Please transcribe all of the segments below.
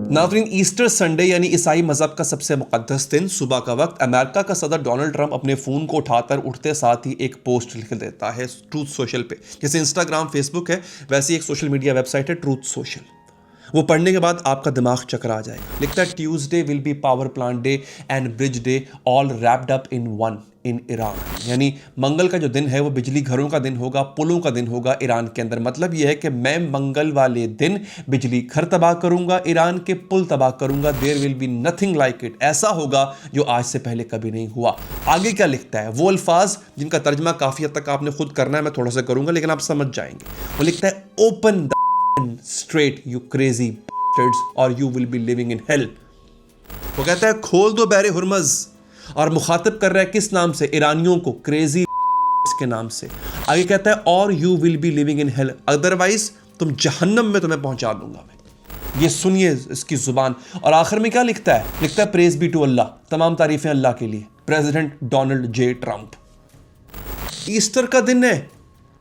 नाज़रीन, Easter Sunday यानी ईसाई मज़हब का सबसे मुक़द्दस दिन सुबह का वक्त अमेरिका का सदर डोनाल्ड ट्रंप अपने फ़ोन को उठाकर उठते साथ ही एक पोस्ट लिख देता है ट्रूथ सोशल पे। जैसे इंस्टाग्राम फेसबुक है, वैसे एक सोशल मीडिया वेबसाइट है ट्रूथ सोशल। वो पढ़ने के बाद आपका दिमाग चकरा जाएगा। लिखता है Tuesday will be power plant day and bridge day all wrapped up in one in Iran. यानी मंगल का जो दिन है वो बिजली घरों का दिन होगा, पुलों का दिन होगा ईरान के अंदर। मतलब ये है कि मैं मंगल वाले दिन बिजली घर तबाह करूंगा, ईरान के पुल तबाह करूंगा। There will be nothing like it. ऐसा होगा जो आज से पहले कभी नहीं हुआ। आगे क्या लिखता है, वो अल्फाज जिनका तर्जमा काफी हद तक आपने खुद करना है, मैं थोड़ा सा करूंगा लेकिन आप समझ जाएंगे। वो लिखता है open the straight you crazy bastards और you will be living in hell. वो कहता है खोल दो बहरे हुर्मज, और मुखातिब कर रहा है किस नाम से? ईरानियों को, क्रेजी के नाम से। आगे कहता है और you will be living in hell, otherwise तुम जहन्नम में तुम्हें पहुंचा दूंगा मैं। ये सुनिए इसकी जुबान। और आखिर में क्या लिखता है? लिखता है प्रेज बी टू अल्लाह, तमाम तारीफें अल्लाह के लिए, president Donald J Trump. Easter का दिन है,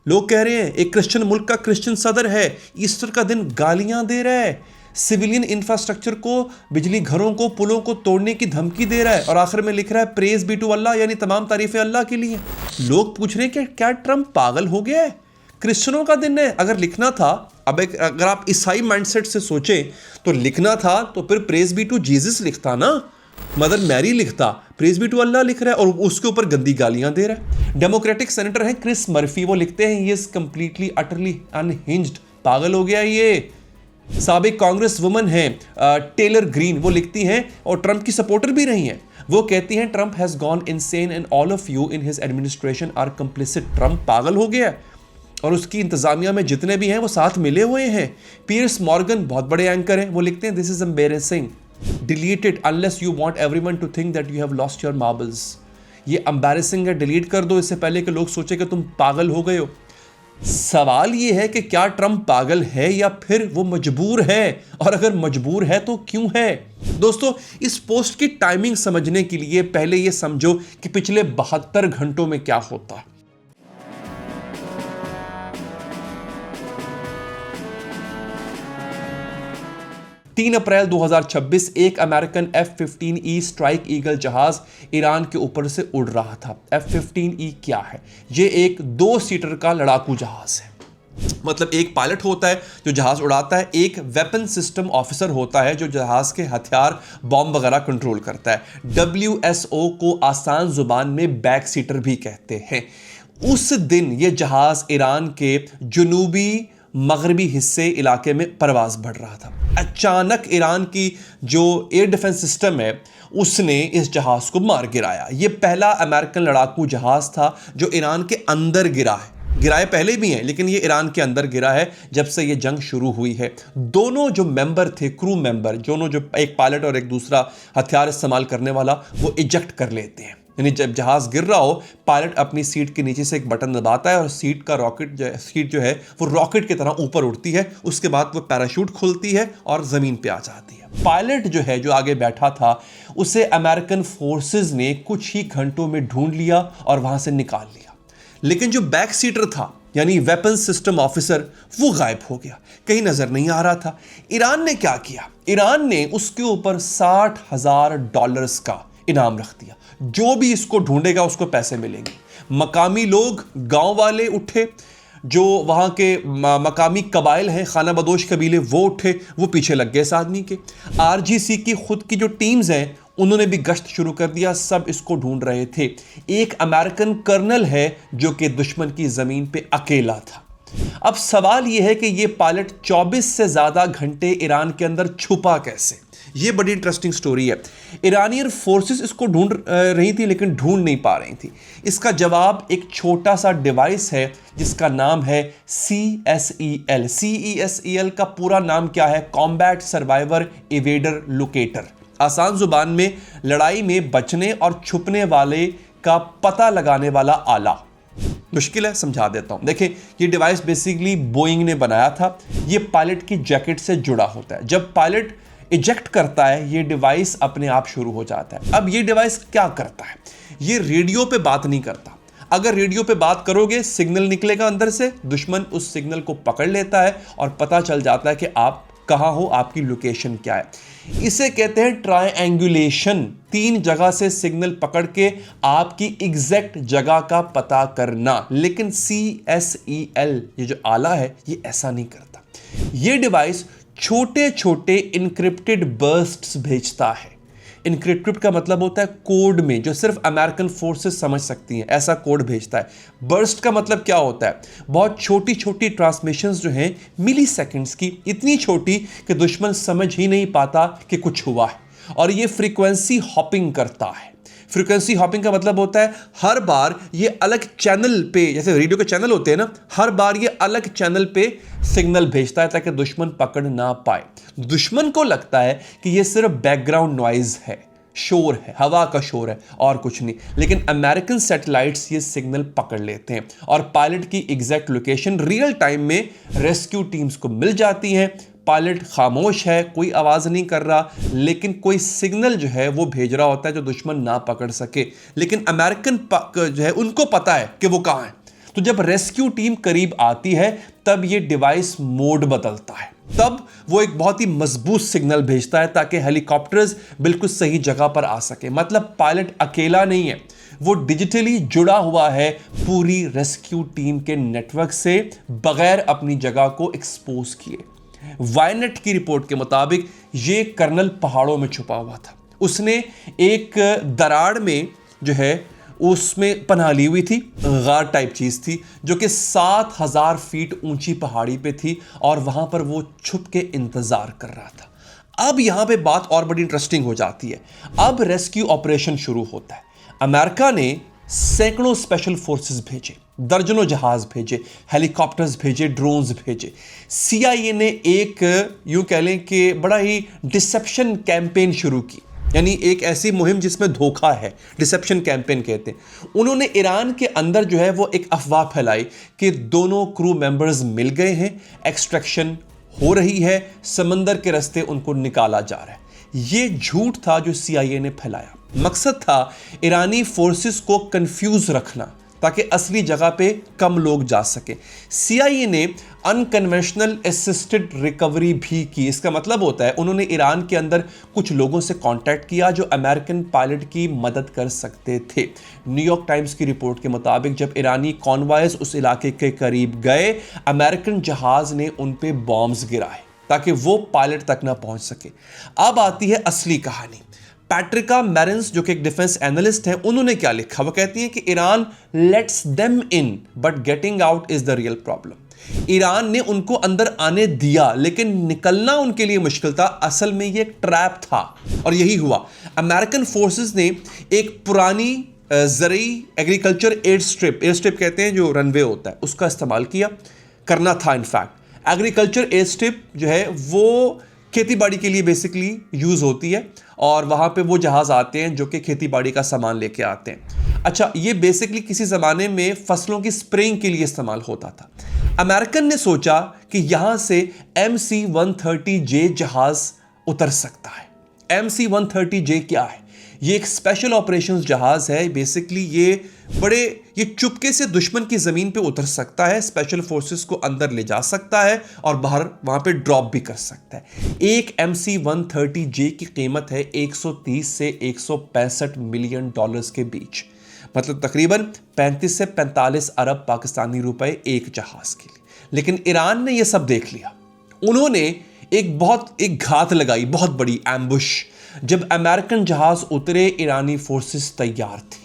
लोग कह रहे हैं एक क्रिश्चियन मुल्क का क्रिश्चियन सदर है, ईस्टर का दिन गालियां दे रहा है, सिविलियन इंफ्रास्ट्रक्चर को, बिजली घरों को, पुलों को तोड़ने की धमकी दे रहा है, और आखिर में लिख रहा है प्रेज बी टू अल्लाह, यानी तमाम तारीफें अल्लाह के लिए। लोग पूछ रहे हैं कि क्या ट्रंप पागल हो गया है? क्रिश्चियनों का दिन है। अगर लिखना था, अगर आप ईसाई माइंडसेट से सोचें तो लिखना था तो फिर प्रेज बी टू जीसस लिखता ना, मदर मैरी लिखता। प्रेज बी टू अल्लाह लिख रहा है और उसके ऊपर गंदी गालियां दे रहा है। डेमोक्रेटिक सेनेटर है क्रिस मर्फी, वो लिखते हैं he is completely utterly unhinged, पागल हो गया ये। साबिक कांग्रेस वुमन है टेलर ग्रीन, वो लिखती हैं और ट्रंप की सपोर्टर भी रही हैं। वो कहती हैं Trump has gone insane and all of you in his administration are complicit. Trump पागल हो गया और उसकी इंतजामिया में जितने भी हैं वो साथ मिले हुए हैं। पियर्स मॉर्गन बहुत बड़े एंकर हैं, वो लिखते हैं this is embarrassing, delete it unless you want everyone to think that you have lost your marbles. ये एम्बेरेसिंग है, डिलीट कर दो इससे पहले कि लोग सोचे कि तुम पागल हो गए हो। सवाल ये है कि क्या ट्रंप पागल है या फिर वो मजबूर है, और अगर मजबूर है तो क्यों है? दोस्तों, इस पोस्ट की टाइमिंग समझने के लिए पहले ये समझो कि पिछले 72 घंटों में क्या होता है। तीन अप्रैल 2026 एक अमेरिकन F-15E स्ट्राइक ईगल जहाज ईरान के ऊपर से उड़ रहा था। F-15E क्या है? ये एक 2 सीटर का लड़ाकू जहाज है। मतलब एक पायलट होता है जो जहाज उड़ाता है, एक वेपन सिस्टम ऑफिसर होता है जो जहाज के हथियार, बॉम्ब वगैरह कंट्रोल करता है। WSO को आसान जुबान में बैक सीटर भी कहते हैं। उस दिन ये जहाज ईरान के जुनूबी मगरबी हिस्से इलाके में परवाज बढ़ रहा था। अचानक ईरान की जो एयर डिफेंस सिस्टम है उसने इस जहाज को मार गिराया। यह पहला अमेरिकन लड़ाकू जहाज था जो ईरान के अंदर गिरा है। गिराए पहले भी हैं लेकिन ये ईरान के अंदर गिरा है जब से ये जंग शुरू हुई है। दोनों जो मेंबर थे, क्रू मेंबर, दोनों जो एक पायलट और एक दूसरा हथियार इस्तेमाल करने वाला, वो इजेक्ट कर लेते हैं। यानी जब जहाज गिर रहा हो, पायलट अपनी सीट के नीचे से एक बटन दबाता है और सीट जो है वो रॉकेट की तरह ऊपर उड़ती है। उसके बाद वो पैराशूट खुलती है और ज़मीन पे आ जाती है। पायलट जो है जो आगे बैठा था उसे अमेरिकन फोर्सेस ने कुछ ही घंटों में ढूंढ लिया और वहां से निकाल लिया। लेकिन जो बैक सीटर था यानी वेपन सिस्टम ऑफिसर, वो गायब हो गया, कहीं नजर नहीं आ रहा था। ईरान ने क्या किया? ईरान ने उसके ऊपर $60,000 का इनाम रख दिया। जो भी इसको ढूंढेगा उसको पैसे मिलेंगे। मकामी लोग, गांव वाले उठे, जो वहां के मकामी कबाइल हैं, खाना बदोश कबीले, वो उठे, वो पीछे लग गए इस आदमी के। RGC की खुद की जो टीम्स हैं उन्होंने भी गश्त शुरू कर दिया, सब इसको ढूंढ रहे थे। एक अमेरिकन कर्नल है जो कि दुश्मन की जमीन पे अकेला था। अब सवाल यह है कि यह पायलट 24 से ज्यादा घंटे ईरान के अंदर छुपा कैसे? ये बड़ी इंटरेस्टिंग स्टोरी है। ईरानियन फोर्सेस इसको ढूंढ रही थी लेकिन ढूंढ नहीं पा रही थी। इसका जवाब एक छोटा सा डिवाइस है जिसका नाम है CSEL। CSEL का पूरा नाम क्या है? Combat survivor evader locator. आसान जुबान में लड़ाई में बचने और छुपने वाले का पता लगाने वाला आला। मुश्किल है, समझा देता हूं। देखिए, ये डिवाइस बेसिकली बोइंग ने बनाया था। ये पायलट की जैकेट से जुड़ा होता है। जब पायलट इजेक्ट करता है ये डिवाइस अपने आप शुरू हो जाता है। अब ये डिवाइस क्या करता है? ये रेडियो पे बात नहीं करता। अगर रेडियो पे बात करोगे सिग्नल निकलेगा अंदर से, दुश्मन उस सिग्नल को पकड़ लेता है और पता चल जाता है कि आप कहाँ हो, आपकी लोकेशन क्या है। इसे कहते हैं ट्रायंगुलेशन, 3 जगह से सिग्नल पकड़ के आपकी एग्जैक्ट जगह का पता करना। लेकिन CSEL ये जो आला है ये ऐसा नहीं करता। ये डिवाइस छोटे छोटे इनक्रिप्टेड बर्स्ट्स भेजता है। इनक्रिप्टेड का मतलब होता है कोड में, जो सिर्फ अमेरिकन फोर्सेस समझ सकती हैं, ऐसा कोड भेजता है। बर्स्ट का मतलब क्या होता है, बहुत छोटी छोटी ट्रांसमिशंस जो हैं मिली सेकेंड्स की, इतनी छोटी कि दुश्मन समझ ही नहीं पाता कि कुछ हुआ है। और ये फ्रीक्वेंसी हॉपिंग करता है। फ्रीक्वेंसी हॉपिंग का मतलब होता है हर बार ये अलग चैनल पे, जैसे रेडियो के चैनल होते हैं ना, हर बार ये अलग चैनल पे सिग्नल भेजता है ताकि दुश्मन पकड़ ना पाए। दुश्मन को लगता है कि ये सिर्फ बैकग्राउंड नॉइज है, शोर है, हवा का शोर है और कुछ नहीं। लेकिन अमेरिकन सैटेलाइट्स ये सिग्नल पकड़ लेते हैं और पायलट की एग्जैक्ट लोकेशन रियल टाइम में रेस्क्यू टीम्स को मिल जाती है। पायलट खामोश है, कोई आवाज़ नहीं कर रहा, लेकिन कोई सिग्नल जो है वो भेज रहा होता है जो दुश्मन ना पकड़ सके। लेकिन अमेरिकन जो है उनको पता है कि वो कहाँ है। तो जब रेस्क्यू टीम करीब आती है तब ये डिवाइस मोड बदलता है, तब वो एक बहुत ही मजबूत सिग्नल भेजता है ताकि हेलीकॉप्टर्स बिल्कुल सही जगह पर आ सके। मतलब पायलट अकेला नहीं है, वो डिजिटली जुड़ा हुआ है पूरी रेस्क्यू टीम के नेटवर्क से बगैर अपनी जगह को एक्सपोज किए। वायनेट की रिपोर्ट के मुताबिक ये कर्नल पहाड़ों में छुपा हुआ था। उसने एक दरार में जो है उसमें पनाह ली हुई थी, गार टाइप चीज थी जो कि 7000 फीट ऊंची पहाड़ी पे थी और वहां पर वो छुप के इंतजार कर रहा था। अब यहां पे बात और बड़ी इंटरेस्टिंग हो जाती है। अब रेस्क्यू ऑपरेशन शुरू होता है। अमेरिका ने सैकड़ों स्पेशल फोर्सेस भेजे, दर्जनों जहाज भेजे, हेलीकॉप्टर्स भेजे, ड्रोन्स भेजे। CIA ने एक यूं कह लें कि बड़ा ही डिसेप्शन कैंपेन शुरू की, यानी एक ऐसी मुहिम जिसमें धोखा है, डिसेप्शन कैंपेन कहते हैं। उन्होंने ईरान के अंदर जो है वो एक अफवाह फैलाई कि दोनों क्रू मेंबर्स मिल गए हैं, एक्सट्रैक्शन हो रही है, समंदर के रास्ते उनको निकाला जा रहा है। ये झूठ था जो CIA ने फैलाया। मकसद था ईरानी फोर्सेस को कंफ्यूज रखना ताकि असली जगह पे कम लोग जा सके। CIA ने अनकन्वेंशनल असिस्टेड रिकवरी भी की। इसका मतलब होता है उन्होंने ईरान के अंदर कुछ लोगों से कांटेक्ट किया जो अमेरिकन पायलट की मदद कर सकते थे। न्यूयॉर्क टाइम्स की रिपोर्ट के मुताबिक जब ईरानी कॉन्वॉयज उस इलाके के करीब गए, अमेरिकन जहाज ने उन पे बॉम्ब्स गिराए ताकि वो पायलट तक ना पहुंच सके। अब आती है असली कहानी। पैट्रिका मैरिन्स जो कि एक डिफेंस एनालिस्ट हैं, उन्होंने क्या लिखा, वो कहती हैं कि Iran let's them in but getting out is the real problem. Iran ने उनको अंदर आने दिया लेकिन निकलना उनके लिए मुश्किल था। असल में ये एक ट्रैप था और यही हुआ। अमेरिकन फोर्सेस ने एक पुरानी ज़रूरी एग्रीकल्चर एयर स्ट्रिप कहते हैं जो रनवे होता है, उसका इस्तेमाल करना था। इनफैक्ट एग्रीकल्चर एयर स्ट्रिप जो है वो खेती बाड़ी के लिए बेसिकली यूज़ होती है और वहाँ पे वो जहाज़ आते हैं जो कि खेती बाड़ी का सामान लेके आते हैं। अच्छा, ये बेसिकली किसी ज़माने में फसलों की स्प्रेइंग के लिए इस्तेमाल होता था। अमेरिकन ने सोचा कि यहाँ से MC-130J जहाज़ उतर सकता है। MC-130J क्या है? ये एक स्पेशल ऑपरेशंस जहाज़ है। बेसिकली ये चुपके से दुश्मन की ज़मीन पे उतर सकता है, स्पेशल फोर्सेस को अंदर ले जा सकता है और बाहर वहाँ पे ड्रॉप भी कर सकता है। एक MC-130J की कीमत है 130 से 165 मिलियन डॉलर्स के बीच, मतलब तकरीबन 35 से 45 अरब पाकिस्तानी रुपए एक जहाज़ के लिए। लेकिन ईरान ने ये सब देख लिया। उन्होंने एक घात लगाई, बहुत बड़ी एम्बुश। जब अमेरिकन जहाज उतरे, ईरानी फोर्सेस तैयार थी।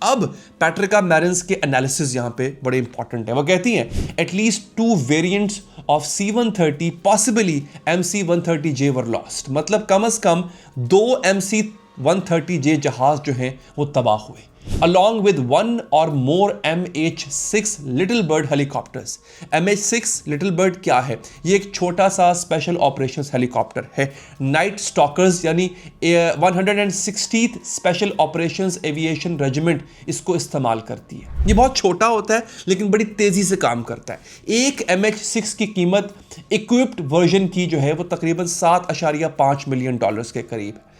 अब पैट्रिका मैरिन्स के एनालिसिस यहां पे बड़े इंपॉर्टेंट है। वो कहती हैं at least 2 variants of C-130 possibly MC-130J were lost. मतलब कम से कम 2 MC-130J जहाज जो हैं वो तबाह हुए, along with 1 or more MH-6 little bird helicopters. MH-6 little bird क्या है? ये एक छोटा सा स्पेशल ऑपरेशंस हेलीकॉप्टर है। नाइट स्टॉकर्स यानी 160th special operations aviation regiment इसको इस्तेमाल करती है। ये बहुत छोटा होता है लेकिन बड़ी तेजी से काम करता है। एक MH-6 की कीमत इक्विप्ड वर्जन की जो है वो तकरीबन 7.5 मिलियन डॉलर्स के करीब है।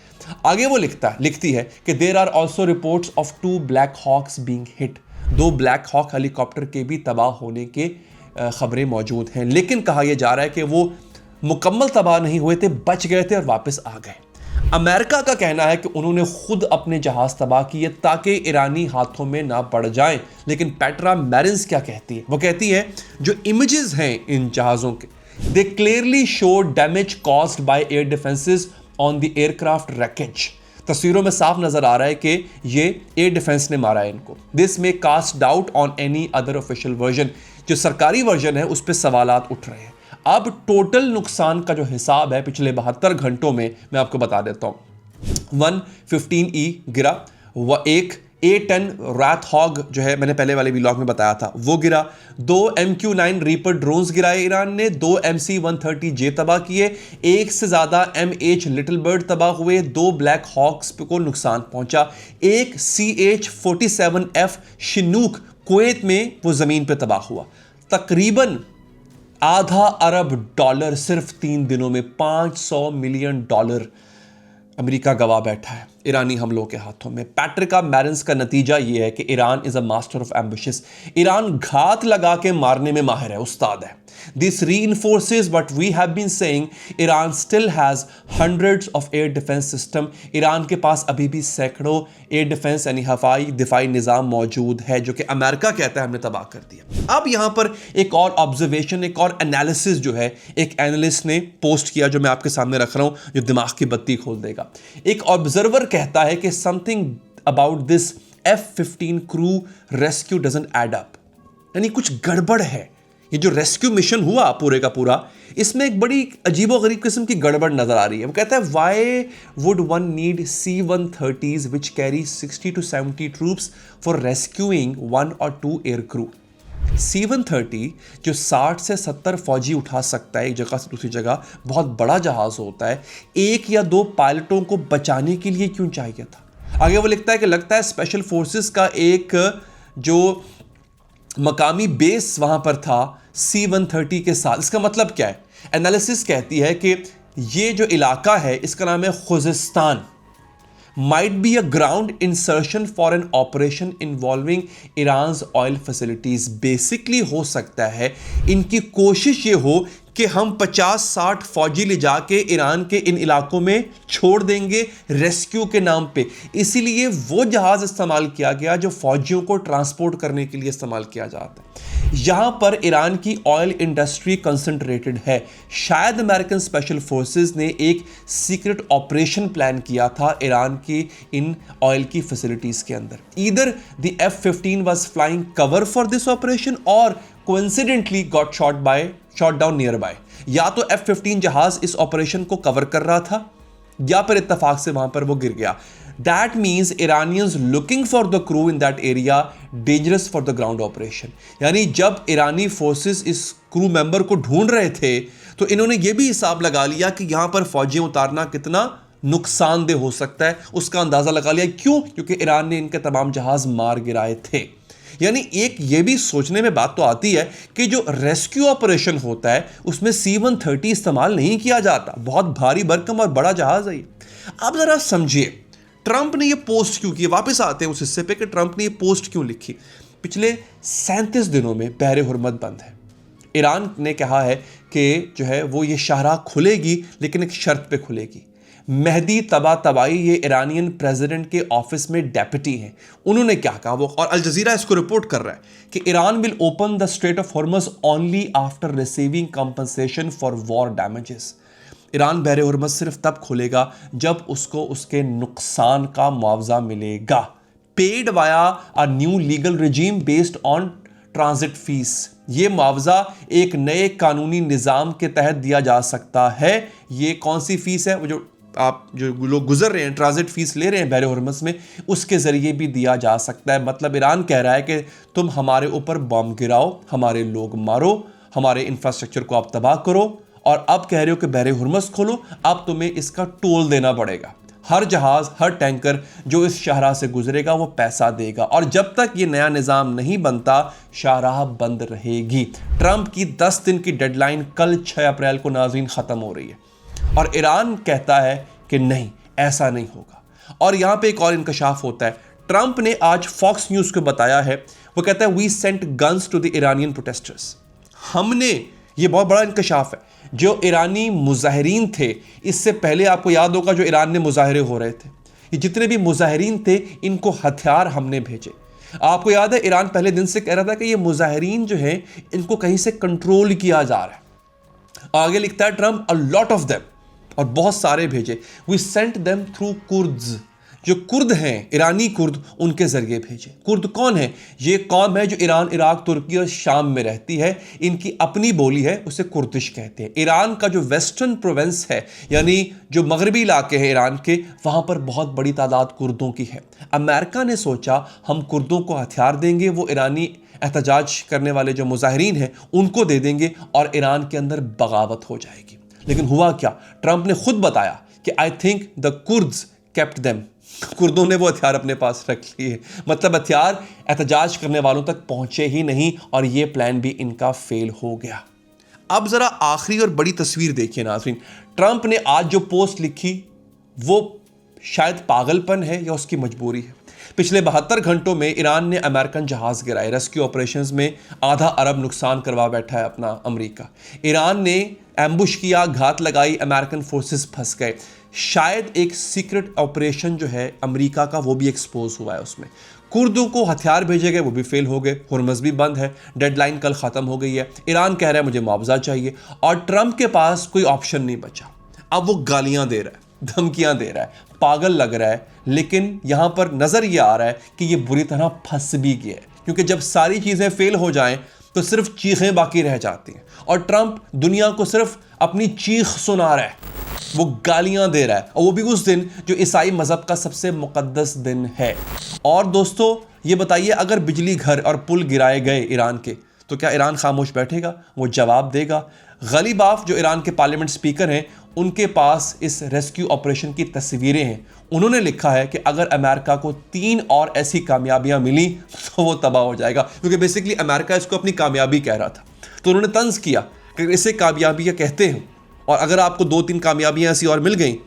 आगे वो लिखती है कि there are also reports of 2 black hawks being hit. 2 black hawk helicopter के भी तबाह होने के खबरें मौजूद हैं। लेकिन कहा यह जा रहा है कि वो मुकम्मल तबाह नहीं हुए थे, बच गए थे और वापस आ गए। अमेरिका का कहना है कि उन्होंने खुद अपने जहाज तबाह किए ताकि ईरानी हाथों में ना पड़ जाएं। लेकिन पेट्रा मैरिन्स क्या कहती है? वो कहती है जो इमेजेस हैं इन जहाज़ों के, they clearly show damage caused by air defences on the aircraft wreckage. तस्वीरों में साफ नजर आ रहा है कि ये एयर डिफेंस ने मारा है इनको। This may cast doubt on any other official version. जो सरकारी वर्जन है उस पर सवालात उठ रहे हैं। अब टोटल नुकसान का जो हिसाब है पिछले 72 घंटों में मैं आपको बता देता हूं। 115E गिरा, वह एक A10 रैथ हॉग जो है मैंने पहले वाले व्लॉग में बताया था वो गिरा, 2 MQ-9 रीपर ड्रोन्स गिराए ईरान ने, 2 MC-130J तबाह किए, एक से ज्यादा MH लिटिल बर्ड तबाह हुए, 2 ब्लैक हॉक्स को नुकसान पहुंचा, एक CH-47F शिनूक कुवैत में वो जमीन पे तबाह हुआ। तकरीबन $500 अरब सिर्फ 3 दिनों में $500 मिलियन अमेरिका गवा बैठा है ईरानी हमलों के हाथों में। पेट्रा मैरिन्स का नतीजा यह है कि Iran is a master of ambitious. Iran घात लगा के मारने में माहिर है, उस्ताद है। This reinforces what we have been saying, Iran still has hundreds of air defense system। Iran के पास अभी भी सैकड़ों एयर डिफेंस यानी हवाई दिफाई निज़ाम मौजूद है जो कि अमेरिका कहता है हमने तबाह कर दिया। अब यहां पर एक और ऑब्जर्वेशन, एक और एनालिसिस जो है एक एनालिस्ट ने पोस्ट किया जो मैं आपके सामने रख रहा हूं, जो दिमाग की बत्ती खोल देगा। एक ऑब्जर्वर कहता है कि something about this F-15 crew rescue doesn't add up, यानी कुछ गड़बड़ है। ये जो रेस्क्यू मिशन हुआ पूरे का पूरा, इसमें एक बड़ी अजीबोगरीब किस्म की गड़बड़ नजर आ रही है। वो कहता है why would one need C-130s which carry 60 to 70 troops for rescuing 1 or 2 air crew. C-130 जो 60 से 70 फौजी उठा सकता है एक जगह से दूसरी जगह, बहुत बड़ा जहाज होता है, 1 या 2 पायलटों को बचाने के लिए क्यों चाहिए था? आगे वो लिखता है कि लगता है स्पेशल फोर्सेस का एक जो मकामी बेस वहां पर था C-130 के साथ। इसका मतलब क्या है? एनालिसिस कहती है कि ये जो इलाका है इसका नाम है खुजिस्तान, might be a ground insertion for an operation involving Iran's oil facilities. Basically हो सकता है इनकी कोशिश ये हो कि हम 50-60 फौजी ले जाके ईरान के इन इलाकों में छोड़ देंगे रेस्क्यू के नाम पे। इसीलिए वो जहाज इस्तेमाल किया गया जो फौजियों को ट्रांसपोर्ट करने के लिए इस्तेमाल किया जाता है। यहां पर ईरान की ऑयल इंडस्ट्री कंसंट्रेटेड है। शायद अमेरिकन स्पेशल फोर्सेस ने एक सीक्रेट ऑपरेशन प्लान किया था ईरान की इन ऑयल की फैसिलिटीज के अंदर। Either the F-15 was flying cover for this operation और coincidentally got shot down nearby. या तो F-15 जहाज इस ऑपरेशन को कवर कर रहा था या फिर इत्तेफाक से वहां पर वो गिर गया। That means Iranians looking for the crew in that area dangerous for the ground operation. यानी जब ईरानी फोर्सेस इस क्रू मेंबर को ढूंढ रहे थे तो इन्होंने ये भी हिसाब लगा लिया कि यहां पर फौजियां उतारना कितना नुकसानदेह हो सकता है, उसका अंदाजा लगा लिया। क्यों? क्योंकि ईरान ने इनके तमाम जहाज मार गिराए थे। यानी एक ये भी सोचने में बात तो आती है कि जो रेस्क्यू ऑपरेशन होता है उसमें C-130 इस्तेमाल नहीं किया जाता। बहुत भारी भरकम और बड़ा जहाज है ये। अब जरा समझिए ट्रंप ने ये पोस्ट क्यों की। वापस आते हैं उस हिस्से पे कि ट्रंप ने ये पोस्ट क्यों लिखी। पिछले 37 दिनों में बहरे हुरमत बंद है। ईरान ने कहा है कि जो है वो ये शाहराह खुलेगी लेकिन एक शर्त पे खुलेगी। मेहदी तबाई ये ईरानियन प्रेसिडेंट के ऑफिस में डेप्यूटी हैं। उन्होंने क्या कहा वो, और अल जजीरा इसको रिपोर्ट कर रहा है कि Iran will open the strait of Hormuz only after receiving compensation for war damages. Iran बहरे हुरमज सिर्फ तब खुलेगा जब उसको उसके नुकसान का मुआवजा मिलेगा, paid via a new legal regime based on transit fees. ये मुआवजा एक नए कानूनी निज़ाम के तहत दिया जा सकता है। ये कौन सी फीस है? वो जो आप जो लोग गुजर रहे हैं, ट्रांजिट फीस ले रहे हैं बहरे हुरमज में, उसके ज़रिए भी दिया जा सकता है। मतलब ईरान कह रहा है कि तुम हमारे ऊपर बम गिराओ, हमारे लोग मारो, हमारे इंफ्रास्ट्रक्चर को आप तबाह करो, और अब कह रहे हो कि बहरे हुरमज खोलो, अब तुम्हें इसका टोल देना पड़ेगा। हर जहाज, हर टैंकर जो इस शाहराह से गुजरेगा वो पैसा देगा, और जब तक ये नया निज़ाम नहीं बनता शाहराह बंद रहेगी। ट्रंप की 10 दिन की डेडलाइन कल 6 अप्रैल को नाज़रीन ख़त्म हो रही है, और ईरान कहता है कि नहीं, ऐसा नहीं होगा। और यहां पे एक और इंकशाफ होता है। ट्रंप ने आज फॉक्स न्यूज़ को बताया है, वो कहता है we sent guns to the Iranian protesters. हमने, ये बहुत बड़ा इंकशाफ है, जो ईरानी मुजाहिरीन थे, इससे पहले आपको याद होगा जो ईरान में मुजाहरे हो रहे थे, ये जितने भी मुजाहिरीन थे इनको हथियार हमने भेजे। आपको याद है ईरान पहले दिन से कह रहा था कि ये मुजाहिरीन जो हैं इनको कहीं से कंट्रोल किया जा रहा है। आगे लिखता है Trump, a lot of them, और बहुत सारे भेजे। We sent them through Kurds, जो कुर्द हैं ईरानी कुर्द, उनके जरिए भेजे। कुर्द कौन है? ये कौम है जो ईरान, इराक, तुर्की और शाम में रहती है। इनकी अपनी बोली है, उसे कुर्दिश कहते हैं। ईरान का जो वेस्टर्न प्रोविंस है, यानी जो मगरबी इलाके हैं ईरान के, वहाँ पर बहुत बड़ी तादाद कुर्दों की है। अमेरिका ने सोचा हम कुर्दों को हथियार देंगे, वो ईरानी एहतजाज करने वाले जो मुजाहिरीन हैं उनको दे देंगे और ईरान के अंदर बगावत हो जाएगी। लेकिन हुआ क्या? ट्रंप ने खुद बताया कि I think the Kurds kept them, कुर्दों ने वो हथियार अपने पास रख लिए। मतलब हथियार एहतजाज करने वालों तक पहुंचे ही नहीं और ये प्लान भी इनका फेल हो गया। अब जरा आखिरी और बड़ी तस्वीर देखिए नाज़रीन। ट्रंप ने आज जो पोस्ट लिखी वो शायद पागलपन है या उसकी मजबूरी है। पिछले 72 घंटों में ईरान ने अमेरिकन जहाज गिराए। रेस्क्यू ऑपरेशंस में आधा अरब नुकसान करवा बैठा है अपना अमेरिका। ईरान ने एम्बुश किया, घात लगाई, अमेरिकन फोर्सेस फंस गए। शायद एक सीक्रेट ऑपरेशन जो है अमेरिका का वो भी एक्सपोज हुआ है उसमें। कुर्दों को हथियार भेजे गए, वो भी फेल हो गए। हुर्मुज़ भी बंद है, डेडलाइन कल ख़त्म हो गई है। ईरान कह रहा है मुझे मुआवजा चाहिए और ट्रंप के पास कोई ऑप्शन नहीं बचा। अब वो गालियां दे रहा है, धमकियां दे रहा है, पागल लग रहा है। लेकिन यहां पर नज़र ये आ रहा है कि ये बुरी तरह फंस भी गया है, क्योंकि जब सारी चीज़ें फेल हो जाएं तो सिर्फ चीखें बाकी रह जाती हैं और ट्रंप दुनिया को सिर्फ अपनी चीख सुना रहा है, वो गालियां दे रहा है, और वो भी उस दिन जो ईसाई मज़हब का सबसे मुक़द्दस दिन है। और दोस्तों ये बताइए, अगर बिजली घर और पुल गिराए गए ईरान के, तो क्या ईरान खामोश बैठेगा? वो जवाब देगा। गलीबाफ जो ईरान के पार्लियामेंट स्पीकर हैं, उनके पास इस रेस्क्यू ऑपरेशन की तस्वीरें हैं। उन्होंने लिखा है कि अगर अमेरिका को 3 और ऐसी कामयाबियां मिली तो वो तबाह हो जाएगा, क्योंकि बेसिकली अमेरिका इसको अपनी कामयाबी कह रहा था। तो उन्होंने तंज किया कि इसे कामयाबियां कहते हैं, और अगर आपको 2-3 कामयाबियां ऐसी और मिल गई,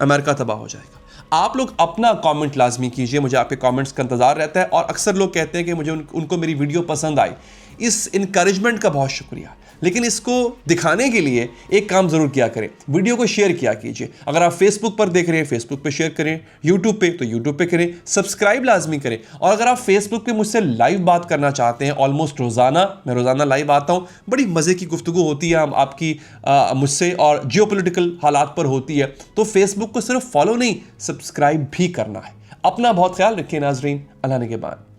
अमेरिका तबाह हो जाएगा। आप लोग अपना कमेंट लाजमी कीजिए, मुझे आपके कमेंट्स का इंतजार रहता है। और अक्सर लोग कहते हैं कि मुझे उनको मेरी वीडियो पसंद आई। इस इनकरेजमेंट का बहुत शुक्रिया। लेकिन इसको दिखाने के लिए एक काम ज़रूर किया करें, वीडियो को शेयर किया कीजिए। अगर आप फेसबुक पर देख रहे हैं, फेसबुक पे शेयर करें, यूट्यूब पे तो यूट्यूब पे करें, सब्सक्राइब लाजमी करें। और अगर आप फेसबुक पे मुझसे लाइव बात करना चाहते हैं, ऑलमोस्ट रोज़ाना, मैं रोज़ाना लाइव आता हूँ, बड़ी मज़े की गुफ्तगू होती है आपकी मुझसे, और जियोपॉलिटिकल हालात पर होती है। तो फेसबुक को सिर्फ फॉलो नहीं, सब्सक्राइब भी करना है। अपना बहुत ख्याल रखिए नाजरीन, अल्लाह निगहबान।